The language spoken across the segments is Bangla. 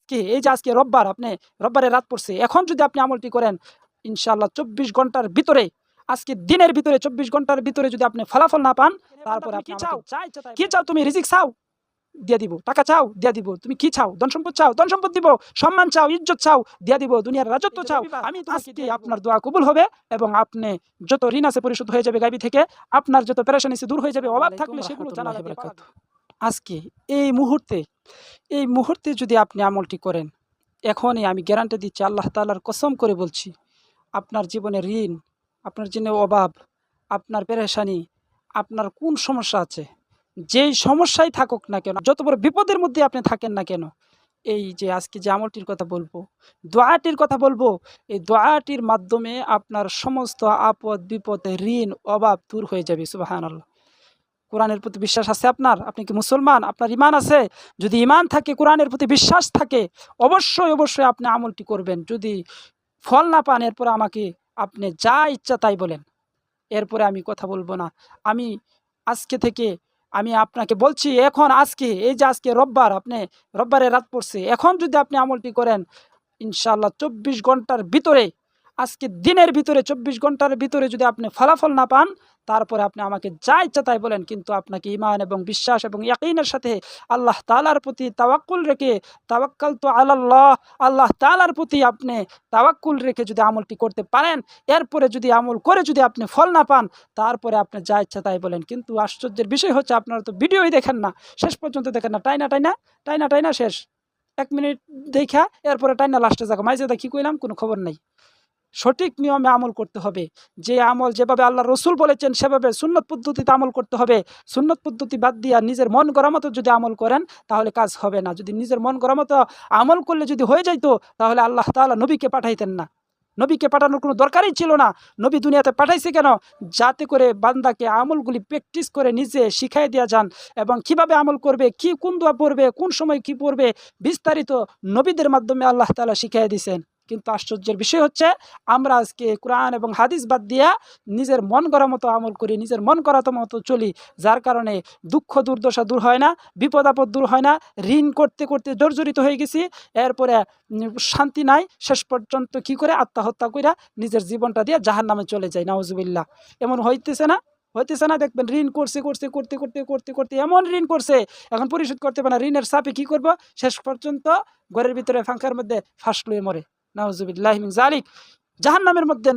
কি এই যে আজকে রোববার, আপনি রোববারে রাত পড়ছে, এখন যদি আপনি আমলটি করেন ইনশাআল্লাহ 24 ঘন্টার ভিতরে, আজকে দিনের ভিতরে 24 ঘন্টার ভিতরে যদি আপনি ফলাফল না পান, তারপরে আপনি কি চাও, তুমি রিজিক চাও দিয়া দিব, টাকা চাও দিয়া দিব, তুমি কি চাও, ধন সম্পদ চাও ধন সম্পদ দিব, সম্মান চাও ইজ্জত চাও দিয়া দিব, দুনিয়ার রাজত্ব চাও আমি আজকে আপনার দোয়া কবুল হবে এবং আপনি যত ঋণ আছে পরিশোধ হয়ে যাবে গায়বী থেকে, আপনার যত পেরেশানি আছে দূর হয়ে যাবে, অভাব থাকলে সেগুলো জানালা দিয়ে পালাবে। আজকে এই মুহূর্তে যদি আপনি আমলটি করেন, এখনই আমি গ্যারান্টি দিচ্ছি, আল্লাহ তাআলার কসম করে বলছি, আপনার জীবনে ঋণ, আপনার জীবনে অভাব, আপনার পেরেশানি, আপনার কোন সমস্যা আছে, যেই সমস্যাই থাকুক না কেন, যত বড় বিপদের মধ্যে আপনি থাকেন না কেন, এই যে আজকে যে আমলটির কথা বলবো, দোয়াটির কথা বলবো, এই দোয়াটির মাধ্যমে আপনার সমস্ত আপদ বিপদ, ঋণ, অভাব দূর হয়ে যাবে। সুবহানাল্লাহ। কোরআনের প্রতি বিশ্বাস আছে আপনার? আপনি কি মুসলমান? আপনার ইমান আছে? যদি ইমান থাকে, কোরআনের প্রতি বিশ্বাস থাকে, অবশ্যই আপনি আমলটি করবেন। যদি ফল না পান, এরপরে আমাকে আপনি যা ইচ্ছা তাই বলেন, এরপরে আমি কথা বলবো না। আমি আজকে থেকে আমি আপনাকে বলছি, এখন আজকে এই যে আজকে রোববার, আপনি রোববারে রাত পড়ছে, এখন যদি আপনি আমলটি করেন ইনশাআল্লাহ 24 ঘন্টার ভিতরে, আজকে দিনের ভিতরে 24 ঘন্টার ভিতরে যদি আপনি ফলাফল না পান, তারপরে আপনি আমাকে যা ইচ্ছা তাই বলেন, কিন্তু আপনাকে ঈমান এবং বিশ্বাস এবং ইয়াকিনের সাথে আল্লাহ তাআলার প্রতি তাওয়াক্কুল রেখে, তাওয়াক্কালতু আলাল্লাহ, আল্লাহ তাআলার প্রতি আপনি তাওয়াক্কুল রেখে যদি আমলটি করতে পারেন, এরপরে যদি আমল করে যদি আপনি ফল না পান, তারপরে আপনি যা ইচ্ছা তাই বলেন। কিন্তু আশ্চর্যের বিষয় হচ্ছে, আপনারা তো ভিডিওই দেখেন না, শেষ পর্যন্ত দেখেন না, টাইনা শেষ 1 মিনিট দেখা এরপরে টাইনা লাস্টে যাক মাইজেদা কি কইলাম কোনো খবর নাই। সঠিক নিয়মে আমল করতে হবে। যে আমল যেভাবে আল্লাহ রসুল বলেছেন সেভাবে সুন্নত পদ্ধতিতে আমল করতে হবে। সুন্নত পদ্ধতি বাদ দিয়া নিজের মন গড়া মতো যদি আমল করেন, তাহলে কাজ হবে না। যদি নিজের মন গড়া মতো আমল করলে যদি হয়ে যাইতো, তাহলে আল্লাহ তাআলা নবীকে পাঠাইতেন না। নবীকে পাঠানোর কোনো দরকারই ছিল না। নবী দুনিয়াতে পাঠাইছে কেন? যাতে করে বান্দাকে আমলগুলি প্র্যাকটিস করে নিজে শিখাই দেওয়া যান, এবং কিভাবে আমল করবে, কি কোন দোয়া পড়বে, কোন সময় কি পড়বে, বিস্তারিত নবীদের মাধ্যমে আল্লাহ তাআলা শিখাই দিয়েছেন। কিন্তু আশ্চর্যের বিষয় হচ্ছে, আমরা আজকে কোরআন এবং হাদিস বাদ দিয়া নিজের মন করা মতো আমল করি, নিজের মন করা মতো চলি, যার কারণে দুঃখ দুর্দশা দূর হয় না, বিপদ আপদ দূর হয় না, ঋণ করতে করতে জর্জরিত হয়ে গেছি, এরপরে শান্তি নাই, শেষ পর্যন্ত কি করে আত্মহত্যা কইরা নিজের জীবনটা দিয়ে জাহান্নামে চলে যায়। নাউজুবিল্লাহ। এমন হইতেছে না? দেখবেন ঋণ করতে এমন ঋণ করছে, এখন পরিশোধ করতে পারে না, ঋণের চাপে কি করব, শেষ পর্যন্ত ঘরের ভিতরে ফাঁকার মধ্যে ফাঁস লুয়ে মরে। নাউজুবিল্লাহি মিন যালিক। জাহান্নামের মধ্যে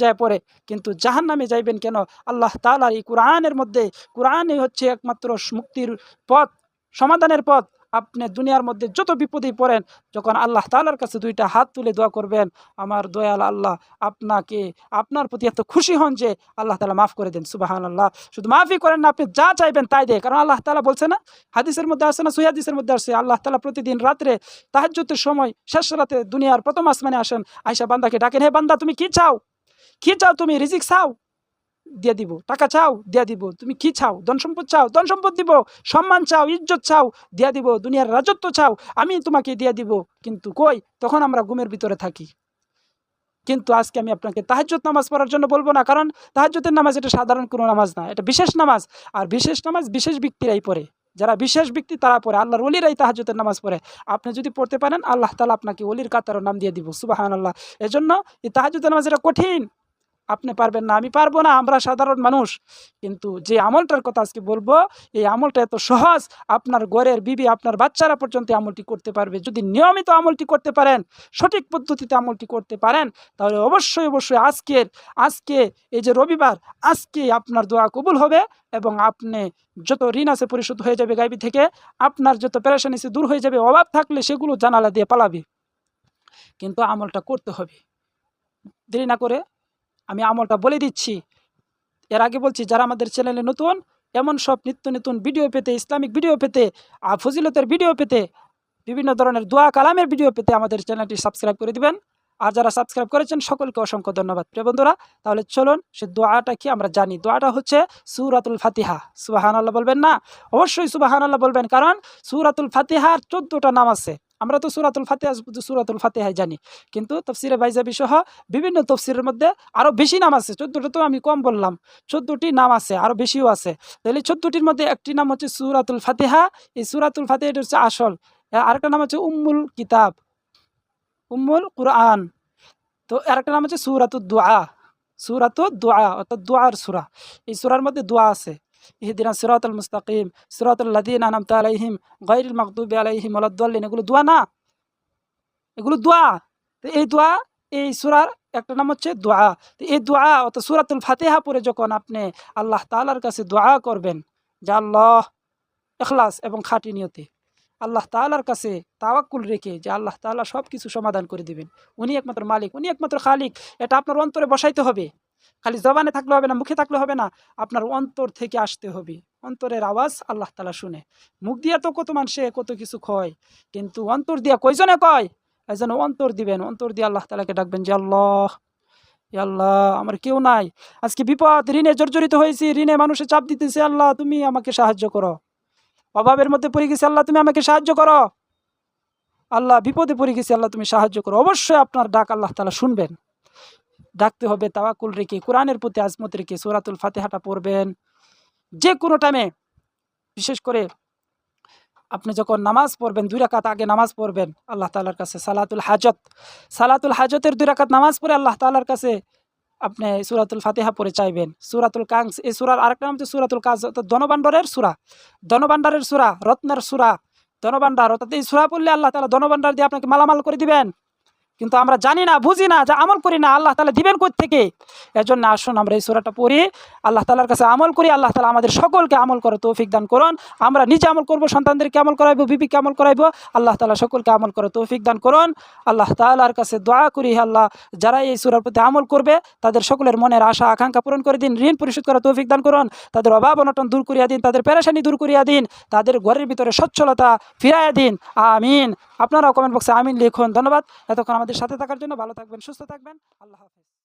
যায় পড়ে। কিন্তু জাহান্নামে যাইবেন কেন? আল্লাহ তাআলার এই কোরআনের মধ্যে, কোরআনই হচ্ছে একমাত্র মুক্তির পথ, সমাধানের পথ। আপনি দুনিয়ার মধ্যে যত বিপদেই পড়েন, যখন আল্লাহ তাআলার কাছে 2টা হাত তুলে দোয়া করবেন, আমার দয়াল আল্লাহ আপনার প্রতি এত খুশি হন যে আল্লাহ তাআলা মাফ করে দেন। সুবহানাল্লাহ। শুধু মাফই করেন না, আপনি যা চাইবেন তাই দেয়। কারণ আল্লাহ তাআলা বলছে না, হাদিসের মধ্যে আছে না, সহিহ হাদিসের মধ্যে আছে, আল্লাহ তাআলা প্রতিদিন রাত্রে তাহাজ্জুদের সময় শেষ রাতে দুনিয়ার প্রথম আসমানে আসেন, আয়েশা বান্দাকে ডাকেন, হে বান্দা তুমি কি চাও, তুমি রিজিক চাও দিয়া দিব, টাকা চাও দিয়া দিব, তুমি কি চাও, ধন সম্পদ চাও ধন সম্পদ দিব, সম্মান চাও ইজ্জত চাও দিয়া দিব, দুনিয়ার রাজত্ব চাও আমি তোমাকে দিয়া দিব। কিন্তু কই, তখন আমরা ঘুমের ভিতরে থাকি। কিন্তু আজকে আমি আপনাকে তাহাজ্জুদ নামাজ পড়ার জন্য বলবো না, কারণ তাহাজ্জুদের নামাজ এটা সাধারণ কোনো নামাজ না, এটা বিশেষ নামাজ। আর বিশেষ নামাজ বিশেষ ব্যক্তিরাই পড়ে, যারা বিশেষ ব্যক্তি তারা পড়ে, আল্লাহর ওলিরাই তাহাজ্জুদের নামাজ পড়ে। আপনি যদি পড়তে পারেন, আল্লাহ তাআলা আপনাকে ওলির কাতারও নাম দিয়ে দিব। সুবহানাল্লাহ। এজন্য এই তাহাজ্জুদের নামাজ এটা কঠিন, আপনি পারবেন না, আমি পারবো না, আমরা সাধারণ মানুষ। কিন্তু যে আমলটার কথা আজকে বলবো, এই আমলটা এত সহজ, আপনার ঘরের বিবি, আপনার বাচ্চারা পর্যন্ত আমলটি করতে পারবে। যদি নিয়মিত আমলটি করতে পারেন, সঠিক পদ্ধতিতে আমলটি করতে পারেন, তাহলে অবশ্যই আজকে এই যে রবিবার, আজকে আপনার দোয়া কবুল হবে এবং আপনি যত ঋণ আছে পরিশোধ হয়ে যাবে গায়বী থেকে, আপনার যত পেরেশানি আছে দূর হয়ে যাবে, অভাব থাকলে সেগুলো জানালা দিয়ে পালাবে। কিন্তু আমলটা করতে হবে। দেরি না করে আমি আমলটা বলে দিচ্ছি। এর আগে বলছি, যারা আমাদের চ্যানেলে নতুন, এমন সব নিত্য নতুন ভিডিও পেতে, ইসলামিক ভিডিও পেতে, ফজিলতের ভিডিও পেতে, বিভিন্ন ধরনের দোয়া কালামের ভিডিও পেতে আমাদের চ্যানেলটি সাবস্ক্রাইব করে দিবেন। আর যারা সাবস্ক্রাইব করেছেন সকলকে অসংখ্য ধন্যবাদ। প্রিয় বন্ধুরা, তাহলে চলুন সে দোয়াটা কি আমরা জানি। দোয়াটা হচ্ছে সূরাতুল ফাতিহা। সুবহানাল্লাহ বলবেন না? অবশ্যই সুবহানাল্লাহ বলবেন, কারণ সূরাতুল ফাতিহার 14টা নাম আছে। আমরা তো সূরাতুল ফাতিহাই জানি, কিন্তু তাফসিরে বাইজাবি সহ বিভিন্ন তাফসিরের মধ্যে আরও বেশি নাম আছে। 14টা তো আমি কম বললাম, 14টি নাম আছে, আরও বেশিও আছে। তাহলে 14টির মধ্যে একটি নাম হচ্ছে সূরাতুল ফাতিহা। এই সূরাতুল ফাতিহা হচ্ছে আসল। আরেকটা নাম হচ্ছে উম্মুল কিতাব, উম্মুল কুরআন। তো আরেকটা নাম হচ্ছে সূরাতুদ দুআ, সূরাতুদ দুআ অর্থাৎ দুআর সূরা। এই সূরার মধ্যে দোয়া আছে, ইহদিনাস সিরাতাল মুস্তাকিম সিরাতাল লাযিনা আনআমতা আলাইহিম গায়রিল মাগদুবি আলাইহিম ওয়ালাদ-দাল্লিন। এগুলো দোয়া না, এগুলো দোয়া। তো এই দোয়া, এই সূরার একটা নাম হচ্ছে দোয়া। তো এই দোয়া অর্থাৎ সূরাতুল ফাতিহা পড়ে যখন আপনি আল্লাহ তাআলার কাছে দোয়া করবেন যে আল্লাহ, ইখলাস এবং খাঁটি নিয়তে আল্লাহ তাআলার কাছে তাওয়াক্কুল রেখে যে আল্লাহ তাআলা সব কিছু সমাধান করে দিবেন, উনি একমাত্র মালিক, উনি একমাত্র খালিক, এটা আপনার অন্তরে বসাইতে হবে। খালি জবানে থাকলে হবে না, মুখে থাকলে হবে না, আপনার অন্তর থেকে আসতে হবে। অন্তরের আওয়াজ আল্লাহ তাআলা শুনে। মুখ দিয়া তো কত মানুষে কত কিছু কয়, কিন্তু অন্তর দিয়া কয়জনে কয়? এই জন্য অন্তর দিবেন, অন্তর দিয়ে আল্লাহ তাআলাকে ডাকবেন যে আল্লাহ, ইয়া আল্লাহ আমার কেউ নাই, আজকে বিপদ, ঋণে জর্জরিত হয়েছি, ঋণে মানুষে চাপ দিতেছে, আল্লাহ তুমি আমাকে সাহায্য করো। অভাবের মধ্যে পড়ে গেছি, আল্লাহ তুমি আমাকে সাহায্য করো। আল্লাহ বিপদে পড়ে গেছি, আল্লাহ তুমি সাহায্য করো। অবশ্যই আপনার ডাক আল্লাহ তাআলা শুনবেন। ডাকতে হবে তাওয়াক্কুল রেখে, কোরআনের প্রতি আজমত রেখে সূরাতুল ফাতিহাটা পড়বেন যে কোনো টাইমে। বিশেষ করে আপনি যখন নামাজ পড়বেন, 2 রাকাত আগে নামাজ পড়বেন আল্লাহ তাআলার কাছে সালাতুল হাজত, সালাতুল হাজতের 2 রাকাত নামাজ পড়ে আল্লাহ তাআলার কাছে আপনি সূরাতুল ফাতিহা পড়ে চাইবেন। সূরাতুল কানজ, এই সূরার আরেকটা নাম হচ্ছে সূরাতুল কানজ অর্থাৎ ধনভাণ্ডারের সূরা, ধনভাণ্ডারের সূরা, রত্নের সূরা, ধনভাণ্ডার। অর্থাৎ এই সূরা পড়লে আল্লাহ তাআলা ধনভাণ্ডার দিয়ে আপনাকে মালামাল করে দিবেন। কিন্তু আমরা জানি না, বুঝি না, যে আমল করি না, আল্লাহ তাআলা দিবেন কোথা থেকে। এজন্য আসুন আমরা এই সূরাটা পড়ি, আল্লাহ তাআলার কাছে আমল করি। আল্লাহ তাআলা আমাদের সকলকে আমল করার তৌফিক দান করুন। আমরা নিজে আমল করব, সন্তানদেরকে আমল করাইবো, বিবিকে আমল করাইবো। আল্লাহ তাআলা সকলকে আমল করার তৌফিক দান করুন। আল্লাহ তাআলার কাছে দোয়া করি, আল্লাহ যারা এই সূরার প্রতি আমল করবে তাদের সকলের মনের আশা আকাঙ্ক্ষা পূরণ করে দিন, ঋণ পরিশোধ করার তৌফিক দান করুন, তাদের অভাব অনটন দূর করিয়া দিন, তাদের পেরেশানি দূর করিয়া দিন, তাদের ঘরের ভিতরে সচ্ছলতা ফিরাইয়া দিন। আমিন। আপনারাও কমেন্ট বক্সে আমিন লিখুন। ধন্যবাদ এতক্ষণ আমাদের সাথে থাকার জন্য। ভালো থাকবেন, সুস্থ থাকবেন। আল্লাহ হাফেজ।